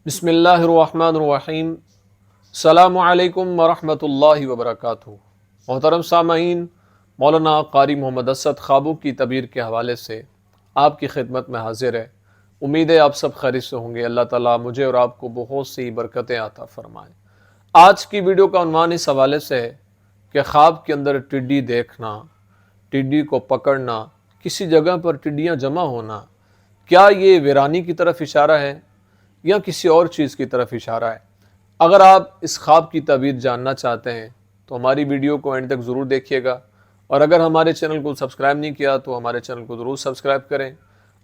بسم اللہ الرحمن الرحیم۔ السلام علیکم ورحمۃ اللہ وبرکاتہ۔ محترم سامعین، مولانا قاری محمد اسد خوابوں کی تعبیر کے حوالے سے آپ کی خدمت میں حاضر ہے۔ امید ہے آپ سب خیریت سے ہوں گے۔ اللہ تعالیٰ مجھے اور آپ کو بہت سی برکتیں عطا فرمائے۔ آج کی ویڈیو کا عنوان اس حوالے سے ہے کہ خواب کے اندر ٹڈی دیکھنا، ٹڈی کو پکڑنا، کسی جگہ پر ٹڈیاں جمع ہونا، کیا یہ ویرانی کی طرف اشارہ ہے یا کسی اور چیز کی طرف اشارہ ہے؟ اگر آپ اس خواب کی تعبیر جاننا چاہتے ہیں تو ہماری ویڈیو کو اینڈ تک ضرور دیکھیے گا، اور اگر ہمارے چینل کو سبسکرائب نہیں کیا تو ہمارے چینل کو ضرور سبسکرائب کریں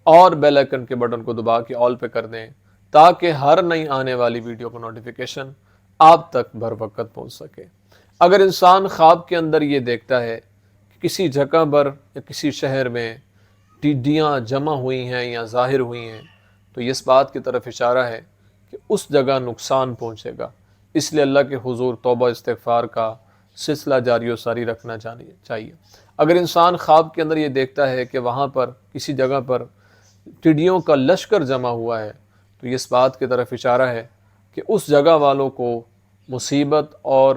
اور بیل آئیکن کے بٹن کو دبا کے آل پہ کر دیں تاکہ ہر نئی آنے والی ویڈیو کا نوٹیفیکیشن آپ تک بر وقت پہنچ سکے۔ اگر انسان خواب کے اندر یہ دیکھتا ہے کہ کسی جگہ پر یا کسی شہر میں ٹڈیاں جمع ہوئی ہیں یا ظاہر ہوئی ہیں تو یہ اس بات کی طرف اشارہ ہے کہ اس جگہ نقصان پہنچے گا۔ اس لیے اللہ کے حضور توبہ استغفار کا سلسلہ جاری و ساری رکھنا چاہیے۔ اگر انسان خواب کے اندر یہ دیکھتا ہے کہ وہاں پر کسی جگہ پر ٹڈیوں کا لشکر جمع ہوا ہے تو یہ اس بات کی طرف اشارہ ہے کہ اس جگہ والوں کو مصیبت اور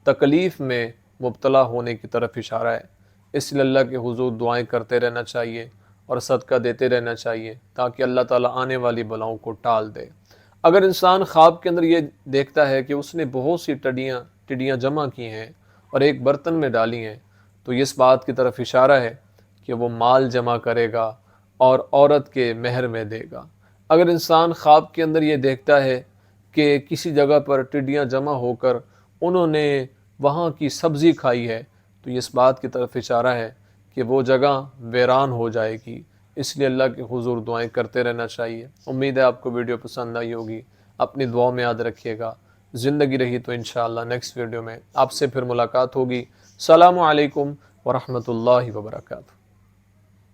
تکلیف میں مبتلا ہونے کی طرف اشارہ ہے۔ اس لیے اللہ کے حضور دعائیں کرتے رہنا چاہیے اور صدقہ دیتے رہنا چاہیے تاکہ اللہ تعالیٰ آنے والی بلاؤں کو ٹال دے۔ اگر انسان خواب کے اندر یہ دیکھتا ہے کہ اس نے بہت سی ٹڈیاں جمع کی ہیں اور ایک برتن میں ڈالی ہیں تو یہ اس بات کی طرف اشارہ ہے کہ وہ مال جمع کرے گا اور عورت کے مہر میں دے گا۔ اگر انسان خواب کے اندر یہ دیکھتا ہے کہ کسی جگہ پر ٹڈیاں جمع ہو کر انہوں نے وہاں کی سبزی کھائی ہے تو یہ اس بات کی طرف اشارہ ہے کہ وہ جگہ ویران ہو جائے گی۔ اس لیے اللہ کے حضور دعائیں کرتے رہنا چاہیے۔ امید ہے آپ کو ویڈیو پسند آئی ہوگی، اپنی دعاؤں میں یاد رکھیے گا۔ زندگی رہی تو انشاءاللہ نیکسٹ ویڈیو میں آپ سے پھر ملاقات ہوگی۔ السلام علیکم ورحمۃ اللہ وبرکاتہ۔